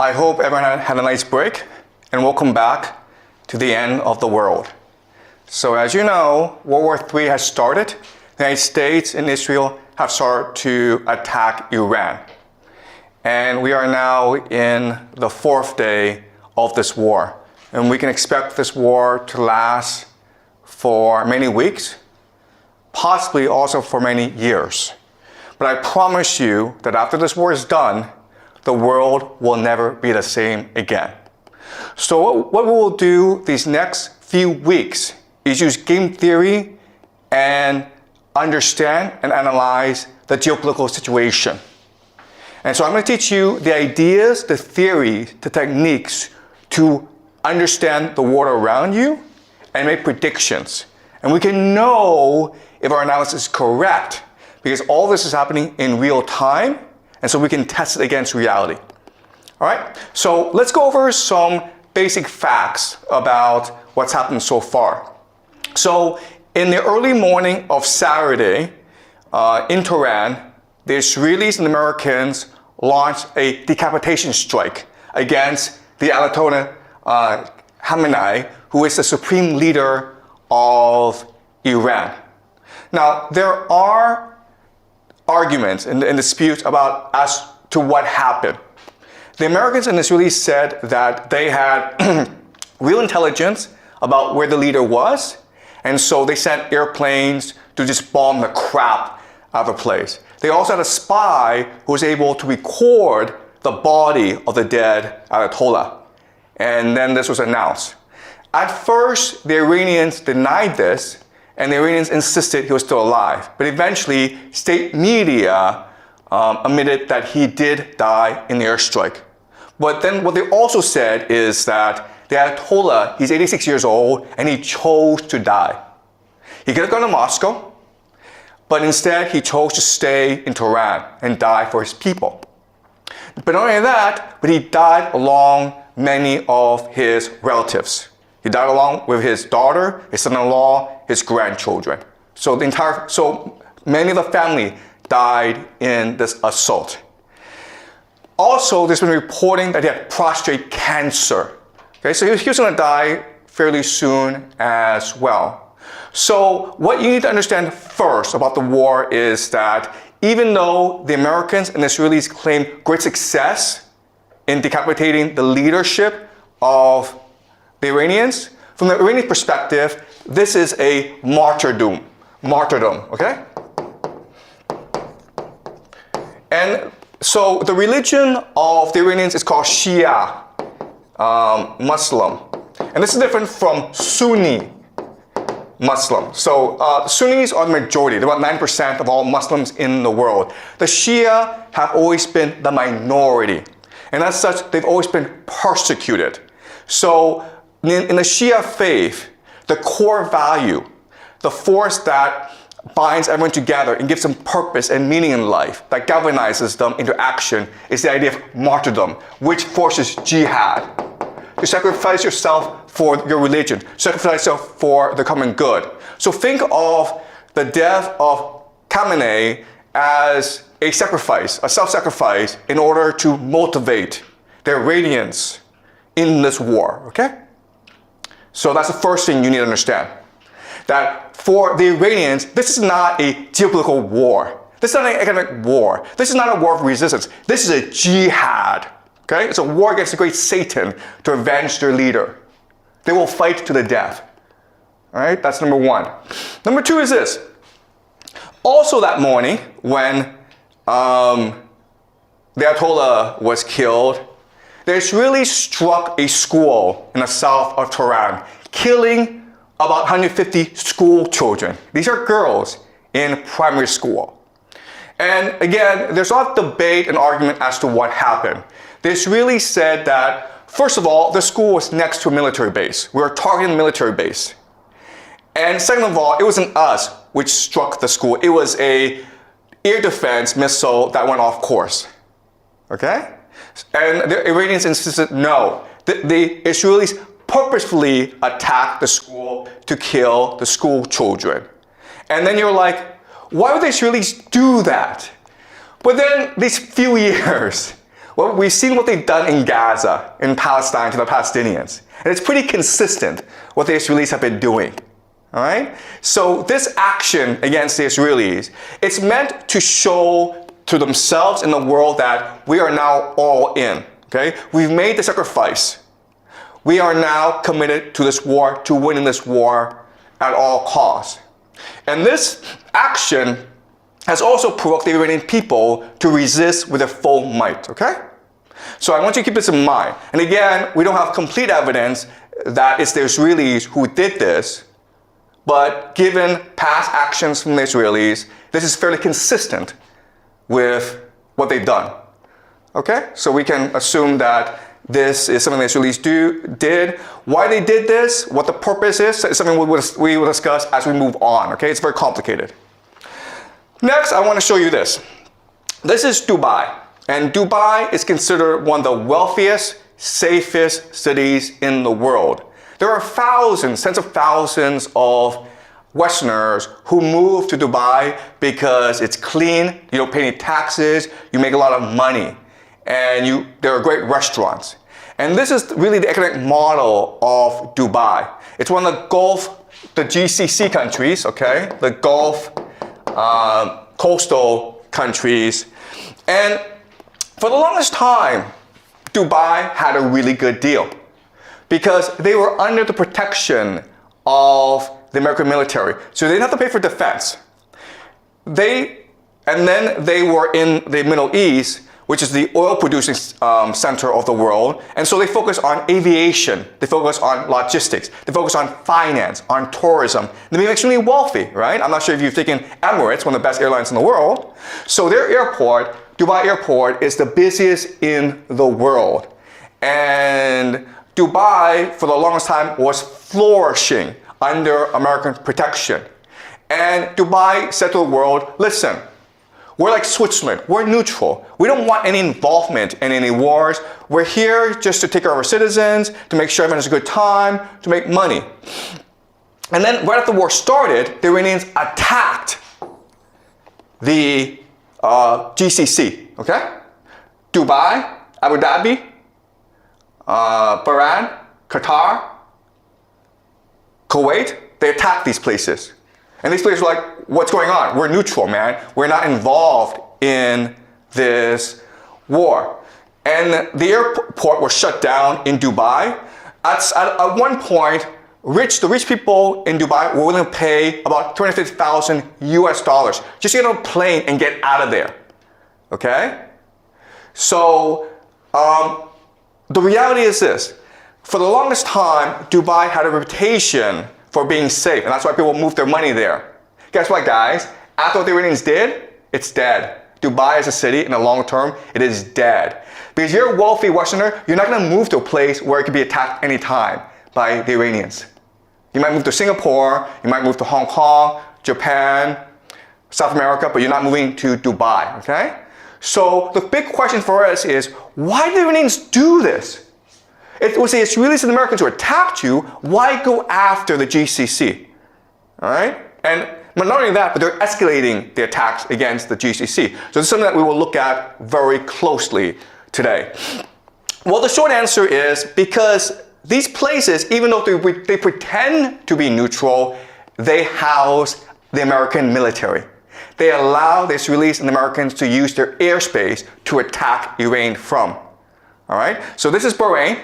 I hope everyone had a nice break, and welcome back to the end of the world. So as you know, World War III has started. The United States and Israel have started to attack Iran. And we are now in the fourth day of this war. And we can expect this war to last for many weeks, possibly also for many years. But I promise you that after this war is done, the world will never be the same again. So what we will do these next few weeks is use game theory and understand and analyze the geopolitical situation. And so I'm going to teach you the ideas, the theories, the techniques to understand the world around you and make predictions. And we can know if our analysis is correct because all this is happening in real time, and so we can test it against reality. All right, so let's go over some basic facts about what's happened so far. So in the early morning of Saturday in Tehran, the Israelis and Americans launched a decapitation strike against the Ayatollah Khamenei, who is the supreme leader of Iran. Now, there are arguments and disputes about as to what happened. The Americans and Israelis said that they had real intelligence about where the leader was, and so they sent airplanes to just bomb the crap out of the place. They also had a spy who was able to record the body of the dead Ayatollah, and then this was announced. At first, the Iranians denied this, and the Iranians insisted he was still alive. But eventually, state media admitted that he did die in the airstrike. But then what they also said is that the Ayatollah, he's 86 years old, and he chose to die. He could have gone to Moscow, but instead he chose to stay in Tehran and die for his people. But not only that, but he died along many of his relatives. He died along with his daughter, his son-in-law, his grandchildren. So many of the family died in this assault. Also, there's been reporting that he had prostate cancer. Okay, so he was going to die fairly soon as well. So what you need to understand first about the war is that even though the Americans and the Israelis claim great success in decapitating the leadership of the Iranians, from the Iranian perspective, this is a martyrdom, okay? And so the religion of the Iranians is called Shia Muslim. And this is different from Sunni Muslim. So Sunnis are the majority. They're about 9% of all Muslims in the world. The Shia have always been the minority. And as such, they've always been persecuted. So in the Shia faith, the core value, the force that binds everyone together and gives them purpose and meaning in life, that galvanizes them into action, is the idea of martyrdom, which forces jihad. To sacrifice yourself for your religion, sacrifice yourself for the common good. So think of the death of Khamenei as a sacrifice, a self-sacrifice, in order to motivate the Iranians in this war, okay? So that's the first thing you need to understand. That for the Iranians, this is not a geopolitical war. This is not an economic war. This is not a war of resistance. This is a jihad. Okay? It's a war against the great Satan to avenge their leader. They will fight to the death. All right? That's number one. Number two is this. Also that morning, when the Ayatollah was killed, the Israelis struck a school in the south of Tehran, killing about 150 school children. These are girls in primary school. And again, there's a lot of debate and argument as to what happened. The Israelis said that, first of all, the school was next to a military base. We were targeting the military base. And second of all, it wasn't us which struck the school. It was a air defense missile that went off course. Okay? And the Iranians insisted no. The Israelis purposefully attacked the school to kill the school children. And then you're like, why would the Israelis do that? But then these few years, Well, we've seen what they've done in Gaza, in Palestine, to the Palestinians. And it's pretty consistent what the Israelis have been doing. All right? So this action against the Israelis, it's meant to show to themselves and the world that we are now all in. Okay? We've made the sacrifice. We are now committed to this war, to winning this war at all costs. And this action has also provoked the Iranian people to resist with their full might, okay? So I want you to keep this in mind. And again, we don't have complete evidence that it's the Israelis who did this, but given past actions from the Israelis, this is fairly consistent with what they've done, okay? So we can assume that this is something the Israelis did. Why they did this, what the purpose is something we will discuss as we move on, okay? It's very complicated. Next, I want to show you this. This is Dubai. And Dubai is considered one of the wealthiest, safest cities in the world. There are thousands, tens of thousands of Westerners who move to Dubai because it's clean, you don't pay any taxes, you make a lot of money, and there are great restaurants. And this is really the economic model of Dubai. It's one of the GCC countries, okay? The Gulf coastal countries. And for the longest time, Dubai had a really good deal because they were under the protection of the American military. So they didn't have to pay for defense. And then they were in the Middle East, which is the oil producing center of the world. And so they focus on aviation, they focus on logistics, they focus on finance, on tourism. They became extremely wealthy, right? I'm not sure if you've taken Emirates, one of the best airlines in the world. So their airport, Dubai Airport, is the busiest in the world. And Dubai, for the longest time, was flourishing under American protection. And Dubai said to the world, listen, we're like Switzerland. We're neutral. We don't want any involvement in any wars. We're here just to take care of our citizens, to make sure everyone has a good time, to make money. And then right after the war started, the Iranians attacked the GCC, okay? Dubai, Abu Dhabi, Bahrain, Qatar, Kuwait, they attacked these places. And these places were like, what's going on? We're neutral, man. We're not involved in this war. And the airport was shut down in Dubai. At one point, the rich people in Dubai were willing to pay about $250,000 US just to get on a plane and get out of there. Okay? So the reality is this. For the longest time, Dubai had a reputation for being safe, and that's why people moved their money there. Guess what, guys? After what the Iranians did, it's dead. Dubai as a city, in the long term, it is dead. Because you're a wealthy Westerner, you're not going to move to a place where it could be attacked anytime by the Iranians. You might move to Singapore, you might move to Hong Kong, Japan, South America, but you're not moving to Dubai, okay? So the big question for us is, why did the Iranians do this? It was the Israelis and the Americans who attacked you. Why go after the GCC? All right? And not only that, but they're escalating the attacks against the GCC. So this is something that we will look at very closely today. Well, the short answer is because these places, even though they pretend to be neutral, they house the American military. They allow the Israelis and the Americans to use their airspace to attack Iran from. All right? So this is Bahrain.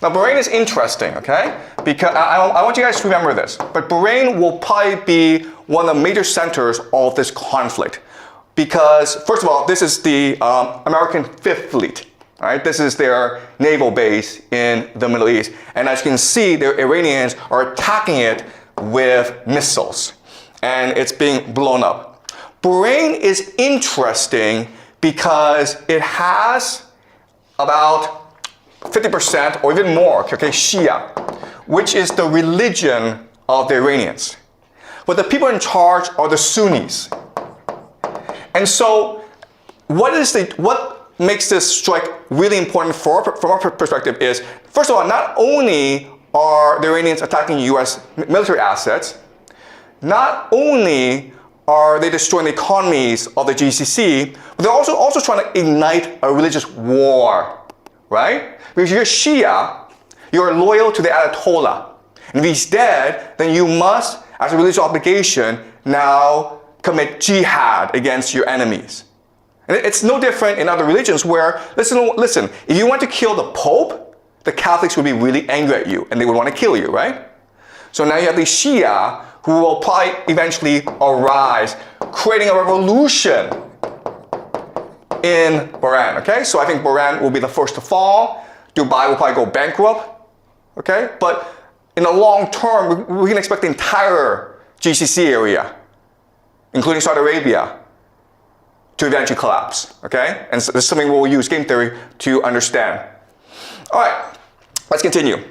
Now, Bahrain is interesting, okay? Because I want you guys to remember this. But Bahrain will probably be one of the major centers of this conflict. Because, first of all, this is the American Fifth Fleet. All right? This is their naval base in the Middle East. And as you can see, the Iranians are attacking it with missiles. And it's being blown up. Bahrain is interesting because it has about 50% or even more, okay, Shia, which is the religion of the Iranians. But the people in charge are the Sunnis. And so what makes this strike really important from our perspective is, first of all, not only are the Iranians attacking US military assets, not only are they destroying the economies of the GCC, but they're also trying to ignite a religious war, right? Because you're Shia, you're loyal to the Ayatollah. And if he's dead, then you must, as a religious obligation, now commit jihad against your enemies. And it's no different in other religions where, listen, if you want to kill the Pope, the Catholics would be really angry at you and they would want to kill you, right? So now you have the Shia who will probably eventually arise, creating a revolution in Bahrain, okay? So I think Bahrain will be the first to fall. Dubai will probably go bankrupt, okay? But in the long term, we can expect the entire GCC area, including Saudi Arabia, to eventually collapse, okay? And so this is something we'll use game theory to understand. All right, let's continue.